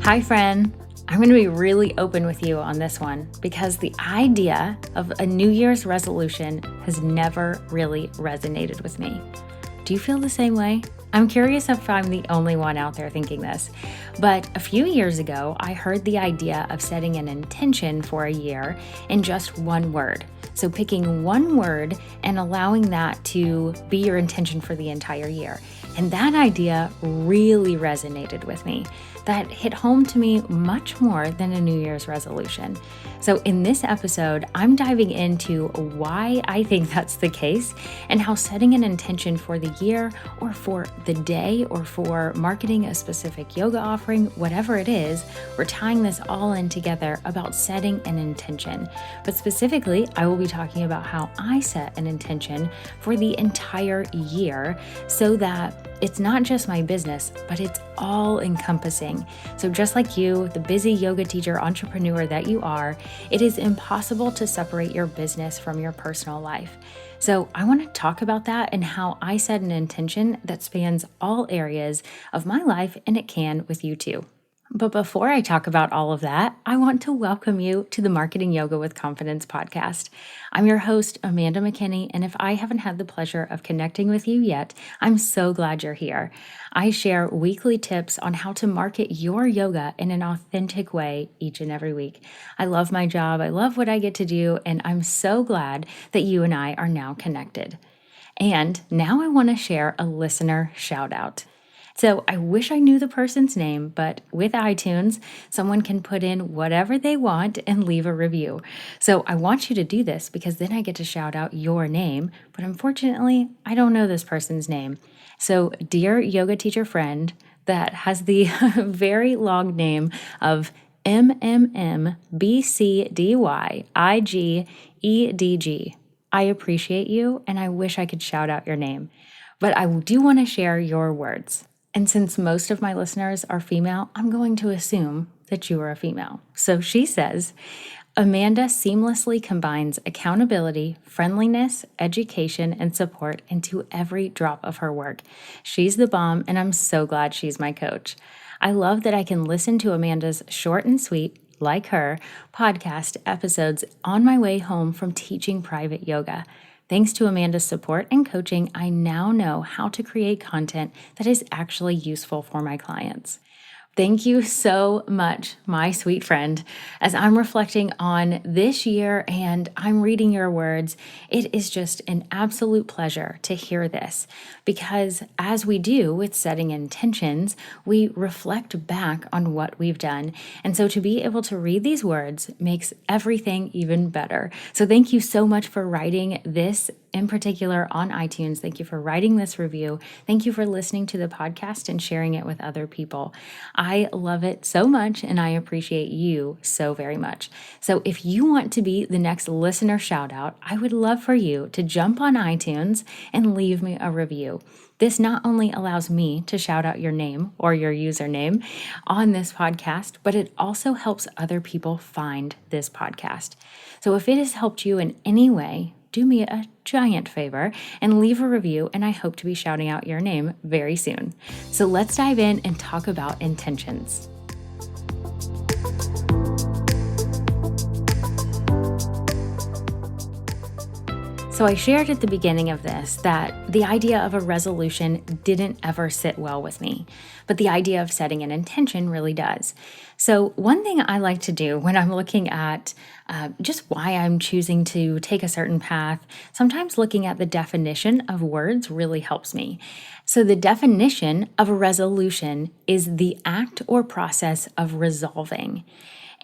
Hi, friend. I'm going to be really open with you on this one because the idea of a New Year's resolution has never really resonated with me. Do you feel the same way? I'm curious if I'm the only one out there thinking this, but a few years ago, I heard the idea of setting an intention for a year in just one word. So picking one word and allowing that to be your intention for the entire year. And that idea really resonated with me. That hit home to me much more than a New Year's resolution. So in this episode, I'm diving into why I think that's the case and how setting an intention for the year or for the day or for marketing a specific yoga offering, whatever it is, we're tying this all in together about setting an intention. But specifically, I will be talking about how I set an intention for the entire year so that it's not just my business, but it's all encompassing. So just like you, the busy yoga teacher entrepreneur that you are, it is impossible to separate your business from your personal life. So I want to talk about that and how I set an intention that spans all areas of my life, and it can with you too. But before I talk about all of that, I want to welcome you to the Marketing Yoga with Confidence podcast. I'm your host, Amanda McKinney, and if I haven't had the pleasure of connecting with you yet, I'm so glad you're here. I share weekly tips on how to market your yoga in an authentic way each and every week. I love my job, I love what I get to do, and I'm so glad that you and I are now connected. And now I want to share a listener shout out. So I wish I knew the person's name, but with iTunes, someone can put in whatever they want and leave a review. So I want you to do this because then I get to shout out your name, but unfortunately, I don't know this person's name. So dear yoga teacher friend that has the very long name of MMMBCDYIGEDG, I appreciate you and I wish I could shout out your name, but I do want to share your words. And since most of my listeners are female, I'm going to assume that you are a female. So she says, Amanda seamlessly combines accountability, friendliness, education, and support into every drop of her work. She's the bomb, and I'm so glad she's my coach. I love that I can listen to Amanda's short and sweet, like her, podcast episodes on my way home from teaching private yoga. Thanks to Amanda's support and coaching, I now know how to create content that is actually useful for my clients. Thank you so much, my sweet friend. As I'm reflecting on this year and I'm reading your words, it is just an absolute pleasure to hear this because as we do with setting intentions, we reflect back on what we've done. And so to be able to read these words makes everything even better. So thank you so much for writing this in particular on iTunes. Thank you for writing this review. Thank you for listening to the podcast and sharing it with other people. I love it so much and I appreciate you so very much. So if you want to be the next listener shout out, I would love for you to jump on iTunes and leave me a review. This not only allows me to shout out your name or your username on this podcast, but it also helps other people find this podcast. So if it has helped you in any way, do me a giant favor and leave a review, and I hope to be shouting out your name very soon. So let's dive in and talk about intentions. So I shared at the beginning of this that the idea of a resolution didn't ever sit well with me, but the idea of setting an intention really does. So one thing I like to do when I'm looking at just why I'm choosing to take a certain path, sometimes looking at the definition of words really helps me. So the definition of a resolution is the act or process of resolving.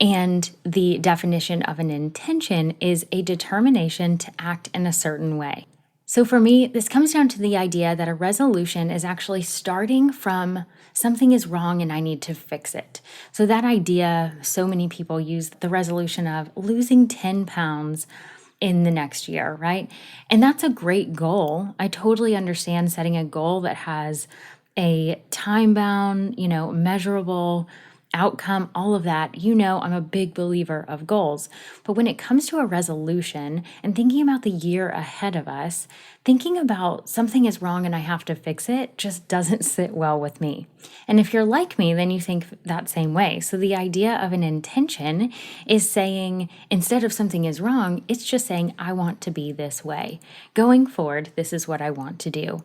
And the definition of an intention is a determination to act in a certain way. So for me, this comes down to the idea that a resolution is actually starting from something is wrong and I need to fix it. So that idea, so many people use the resolution of losing 10 pounds in the next year, right? And that's a great goal. I totally understand setting a goal that has a time-bound, measurable outcome, all of that. I'm a big believer of goals. But when it comes to a resolution and thinking about the year ahead of us, thinking about something is wrong and I have to fix it just doesn't sit well with me. And if you're like me, then you think that same way. So the idea of an intention is saying, instead of something is wrong, it's just saying, I want to be this way. Going forward, this is what I want to do.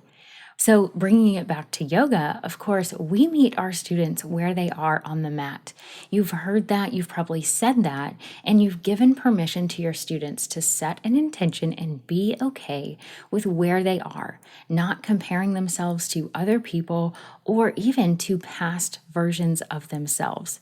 So, bringing it back to yoga, of course, we meet our students where they are on the mat. You've heard that, you've probably said that, and you've given permission to your students to set an intention and be okay with where they are, not comparing themselves to other people or even to past versions of themselves.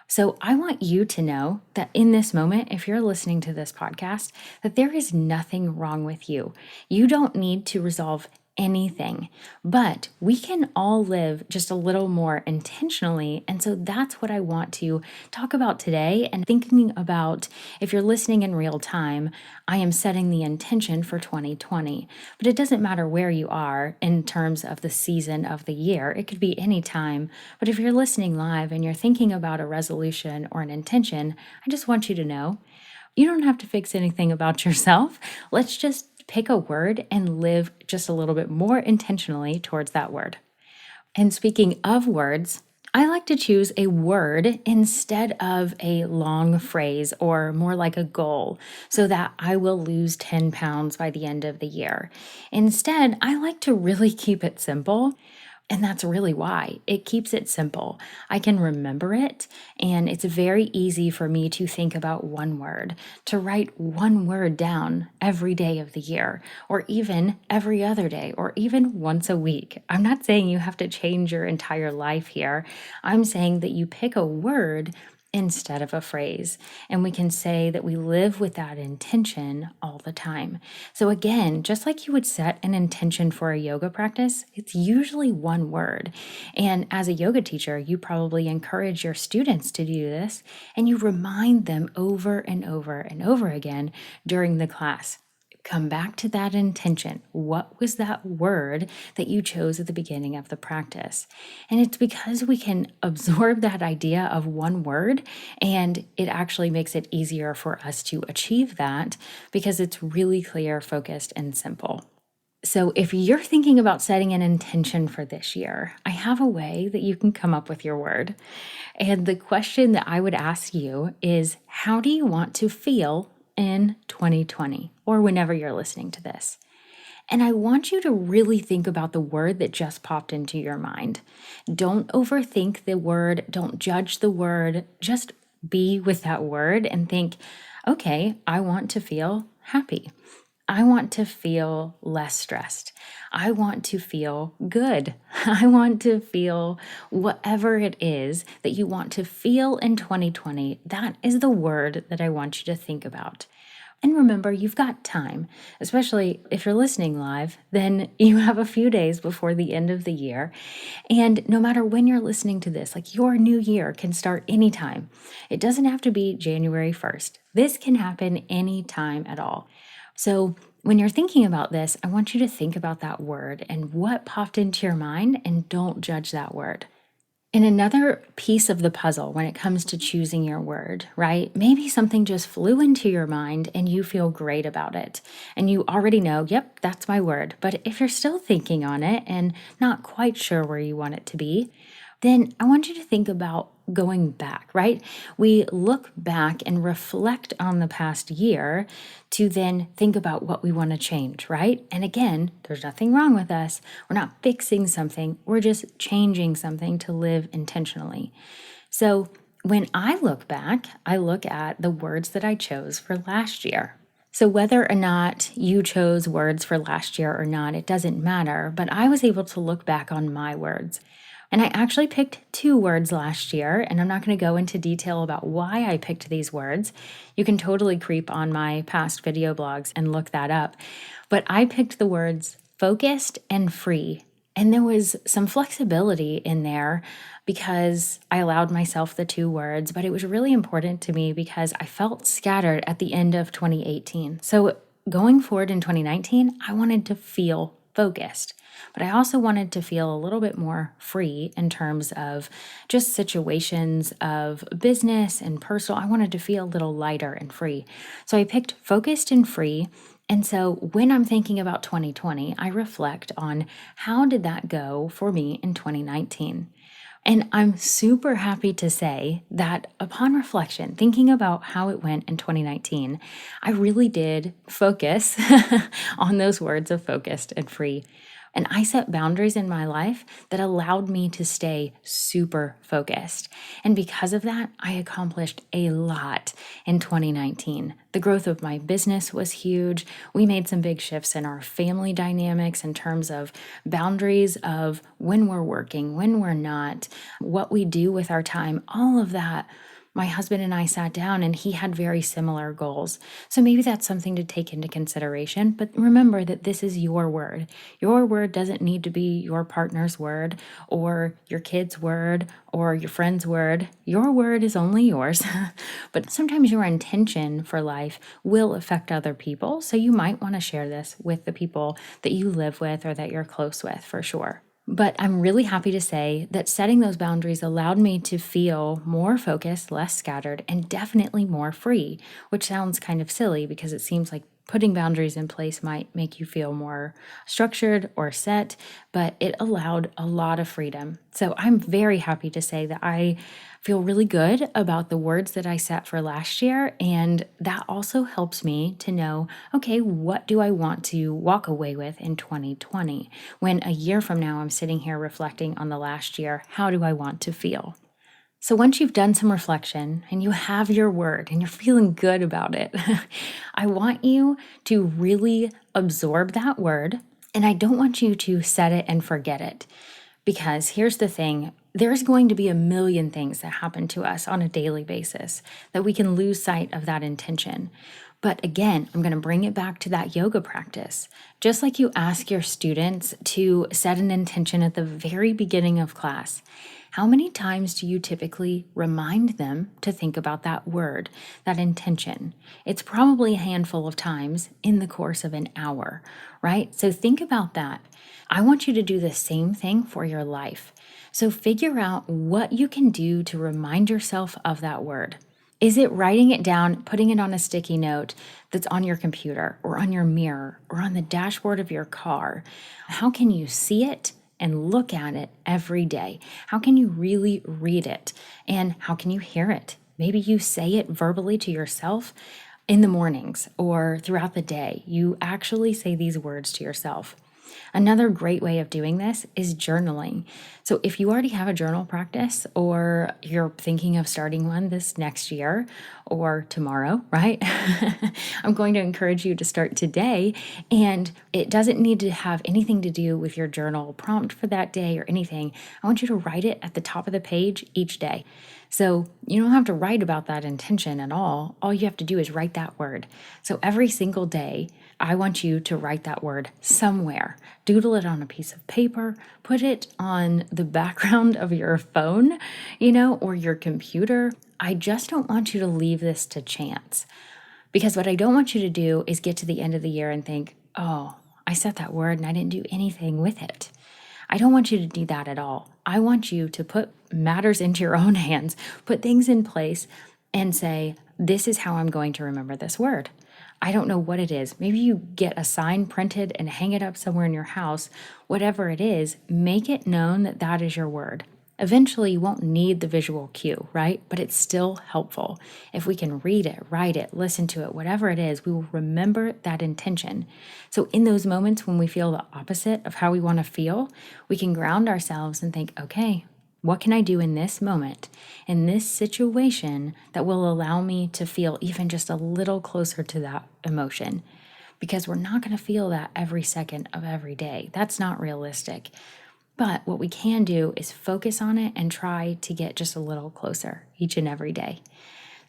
So I want you to know that in this moment, if you're listening to this podcast, that there is nothing wrong with you. You don't need to resolve anything, but we can all live just a little more intentionally. And so that's what I want to talk about today. And thinking about, if you're listening in real time, I am setting the intention for 2020, but it doesn't matter where you are in terms of the season of the year. It could be any time. But if you're listening live and you're thinking about a resolution or an intention, I just want you to know you don't have to fix anything about yourself. Let's just pick a word and live just a little bit more intentionally towards that word. And speaking of words, I like to choose a word instead of a long phrase or more like a goal so that I will lose 10 pounds by the end of the year. Instead, I like to really keep it simple. And that's really why. It keeps it simple. I can remember it, and it's very easy for me to think about one word, to write one word down every day of the year, or even every other day, or even once a week. I'm not saying you have to change your entire life here. I'm saying that you pick a word instead of a phrase. And we can say that we live with that intention all the time. So again, just like you would set an intention for a yoga practice, it's usually one word. And as a yoga teacher, you probably encourage your students to do this, and you remind them over and over and over again during the class. Come back to that intention. What was that word that you chose at the beginning of the practice? And it's because we can absorb that idea of one word, and it actually makes it easier for us to achieve that because it's really clear, focused, and simple. So if you're thinking about setting an intention for this year, I have a way that you can come up with your word. And the question that I would ask you is, how do you want to feel in 2020 or whenever you're listening to this? And I want you to really think about the word that just popped into your mind. Don't overthink the word. Don't judge the word. Just be with that word and think, okay, I want to feel happy. I want to feel less stressed. I want to feel good. I want to feel whatever it is that you want to feel in 2020. That is the word that I want you to think about. And remember, you've got time, especially if you're listening live, then you have a few days before the end of the year. And no matter when you're listening to this, like your new year can start anytime. It doesn't have to be January 1st. This can happen anytime at all. So when you're thinking about this, I want you to think about that word and what popped into your mind, and don't judge that word. And another piece of the puzzle when it comes to choosing your word, right? Maybe something just flew into your mind and you feel great about it. And you already know, yep, that's my word. But if you're still thinking on it and not quite sure where you want it to be, then I want you to think about going back, right? We look back and reflect on the past year to then think about what we want to change, right? And again, there's nothing wrong with us. We're not fixing something. We're just changing something to live intentionally. So when I look back, I look at the words that I chose for last year. So whether or not you chose words for last year or not, it doesn't matter, but I was able to look back on my words. And I actually picked 2 words last year, and I'm not going to go into detail about why I picked these words. You can totally creep on my past video blogs and look that up. But I picked the words focused and free. And there was some flexibility in there because I allowed myself the 2 words, but it was really important to me because I felt scattered at the end of 2018. So going forward in 2019, I wanted to feel focused. But I also wanted to feel a little bit more free in terms of just situations of business and personal. I wanted to feel a little lighter and free. So I picked focused and free. And so when I'm thinking about 2020, I reflect on how did that go for me in 2019? And I'm super happy to say that upon reflection, thinking about how it went in 2019, I really did focus on those words of focused and free. And I set boundaries in my life that allowed me to stay super focused. And because of that, I accomplished a lot in 2019. The growth of my business was huge. We made some big shifts in our family dynamics in terms of boundaries of when we're working, when we're not, what we do with our time, all of that. My husband and I sat down and he had very similar goals. So maybe that's something to take into consideration. But remember that this is your word. Your word doesn't need to be your partner's word or your kid's word or your friend's word. Your word is only yours. But sometimes your intention for life will affect other people. So you might want to share this with the people that you live with or that you're close with for sure. But I'm really happy to say that setting those boundaries allowed me to feel more focused, less scattered, and definitely more free, which sounds kind of silly because it seems like putting boundaries in place might make you feel more structured or set, but it allowed a lot of freedom. So I'm very happy to say that I feel really good about the words that I set for last year. And that also helps me to know, okay, what do I want to walk away with in 2020? When a year from now, I'm sitting here reflecting on the last year, how do I want to feel? So once you've done some reflection and you have your word and you're feeling good about it, I want you to really absorb that word. And I don't want you to set it and forget it. Because here's the thing, there's going to be a million things that happen to us on a daily basis that we can lose sight of that intention. But again, I'm going to bring it back to that yoga practice. Just like you ask your students to set an intention at the very beginning of class, how many times do you typically remind them to think about that word, that intention? It's probably a handful of times in the course of an hour, right? So think about that. I want you to do the same thing for your life. So figure out what you can do to remind yourself of that word. Is it writing it down, putting it on a sticky note that's on your computer or on your mirror or on the dashboard of your car? How can you see it and look at it every day? How can you really read it? And how can you hear it? Maybe you say it verbally to yourself in the mornings or throughout the day. You actually say these words to yourself. Another great way of doing this is journaling. So if you already have a journal practice or you're thinking of starting one this next year or tomorrow, right? I'm going to encourage you to start today. And it doesn't need to have anything to do with your journal prompt for that day or anything. I want you to write it at the top of the page each day. So you don't have to write about that intention at all. All you have to do is write that word. So every single day, I want you to write that word somewhere. Doodle it on a piece of paper, put it on the background of your phone, or your computer. I just don't want you to leave this to chance. Because what I don't want you to do is get to the end of the year and think, oh, I set that word and I didn't do anything with it. I don't want you to do that at all. I want you to put matters into your own hands, put things in place, and say, this is how I'm going to remember this word. I don't know what it is. Maybe you get a sign printed and hang it up somewhere in your house. Whatever it is, make it known that that is your word. Eventually, you won't need the visual cue, right? But it's still helpful. If we can read it, write it, listen to it, whatever it is, we will remember that intention. So in those moments when we feel the opposite of how we want to feel, we can ground ourselves and think, okay, what can I do in this moment, in this situation that will allow me to feel even just a little closer to that emotion? Because we're not going to feel that every second of every day. That's not realistic. But what we can do is focus on it and try to get just a little closer each and every day.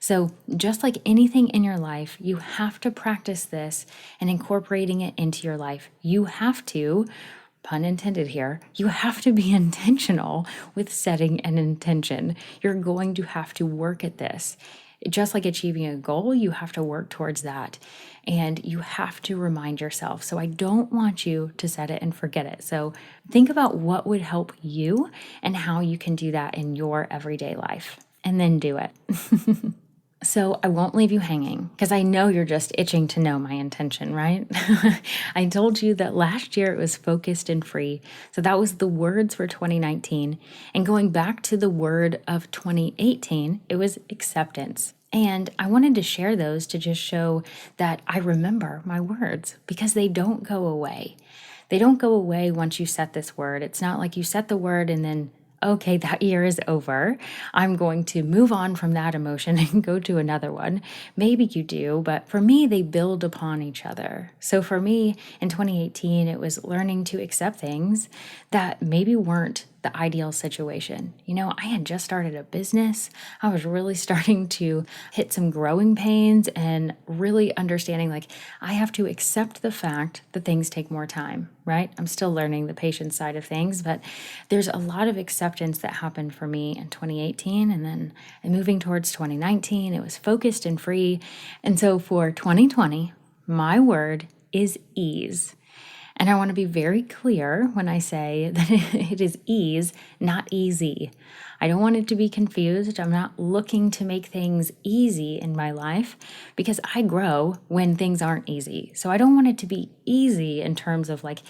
So just like anything in your life, you have to practice this and incorporating it into your life. You have to, pun intended here, you have to be intentional with setting an intention. You're going to have to work at this. Just like achieving a goal, you have to work towards that. And you have to remind yourself. So I don't want you to set it and forget it. So think about what would help you and how you can do that in your everyday life. And then do it. So I won't leave you hanging because I know you're just itching to know my intention, right? I told you that last year it was focused and free. So that was the words for 2019. And going back to the word of 2018, it was acceptance. And I wanted to share those to just show that I remember my words because they don't go away. They don't go away once you set this word. It's not like you set the word and then okay, that year is over. I'm going to move on from that emotion and go to another one. Maybe you do, but for me, they build upon each other. So for me in 2018, it was learning to accept things that maybe weren't the ideal situation. I had just started a business. I was really starting to hit some growing pains and really understanding like I have to accept the fact that things take more time, right? I'm still learning the patience side of things, but there's a lot of acceptance that happened for me in 2018. And then moving towards 2019, it was focused and free. And so for 2020, my word is ease. And I want to be very clear when I say that it is ease, not easy. I don't want it to be confused. I'm not looking to make things easy in my life because I grow when things aren't easy. So I don't want it to be easy in terms of like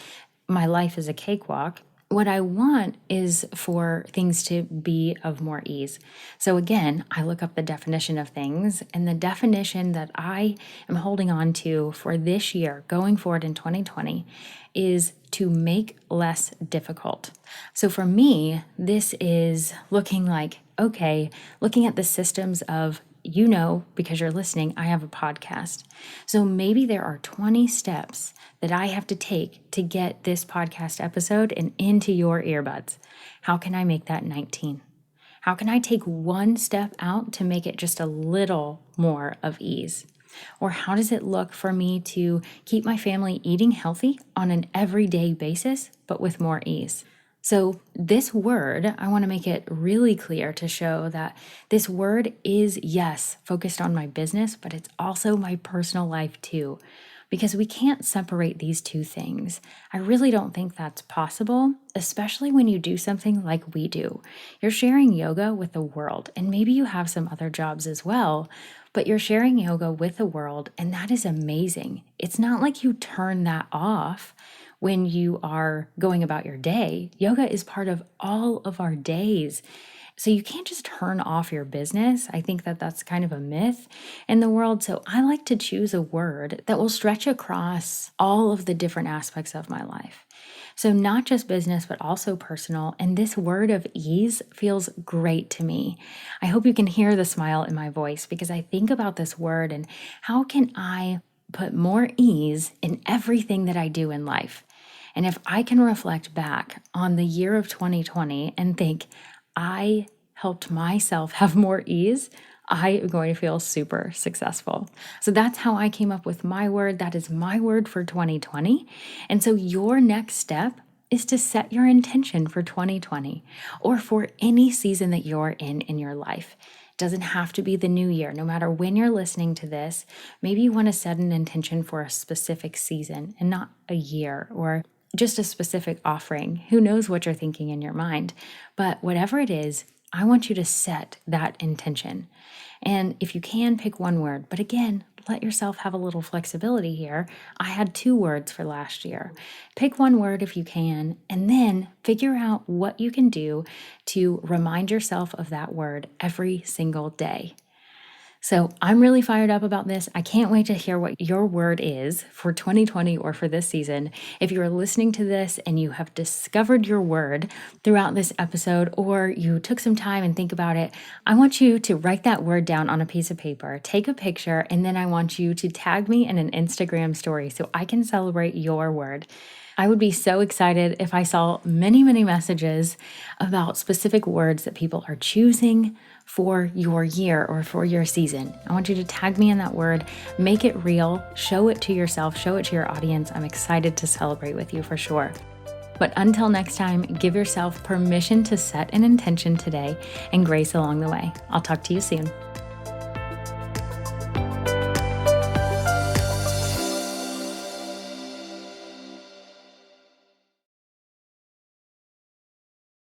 my life is a cakewalk. What I want is for things to be of more ease. So again, I look up the definition of things, and the definition that I am holding on to for this year, going forward in 2020, is to make less difficult. So for me, this is looking like, okay, looking at the systems of because you're listening, I have a podcast. So maybe there are 20 steps that I have to take to get this podcast episode and into your earbuds. How can I make that 19? How can I take one step out to make it just a little more of ease? Or how does it look for me to keep my family eating healthy on an everyday basis, but with more ease? So this word, I want to make it really clear to show that this word is, yes, focused on my business, but it's also my personal life too, because we can't separate these two things. I really don't think that's possible, especially when you do something like we do. You're sharing yoga with the world, and maybe you have some other jobs as well, but you're sharing yoga with the world, and that is amazing. It's not like you turn that off when you are going about your day. Yoga is part of all of our days. So you can't just turn off your business. I think that that's kind of a myth in the world. So I like to choose a word that will stretch across all of the different aspects of my life. So not just business, but also personal. And this word of ease feels great to me. I hope you can hear the smile in my voice because I think about this word and how can I put more ease in everything that I do in life. And if I can reflect back on the year of 2020 and think, I helped myself have more ease, I am going to feel super successful. So that's how I came up with my word. That is my word for 2020. And so your next step is to set your intention for 2020 or for any season that you're in your life. It doesn't have to be the new year. No matter when you're listening to this, maybe you want to set an intention for a specific season and not a year or just a specific offering. Who knows what you're thinking in your mind? But whatever it is, I want you to set that intention. And if you can, pick one word. But again, let yourself have a little flexibility here. I had 2 words for last year. Pick one word if you can, and then figure out what you can do to remind yourself of that word every single day. So I'm really fired up about this. I can't wait to hear what your word is for 2020 or for this season. If you're listening to this and you have discovered your word throughout this episode, or you took some time and think about it, I want you to write that word down on a piece of paper, take a picture, and then I want you to tag me in an Instagram story so I can celebrate your word. I would be so excited if I saw many, many messages about specific words that people are choosing for your year or for your season. I want you to tag me in that word, make it real, show it to yourself, show it to your audience. I'm excited to celebrate with you for sure. But until next time, give yourself permission to set an intention today and grace along the way. I'll talk to you soon.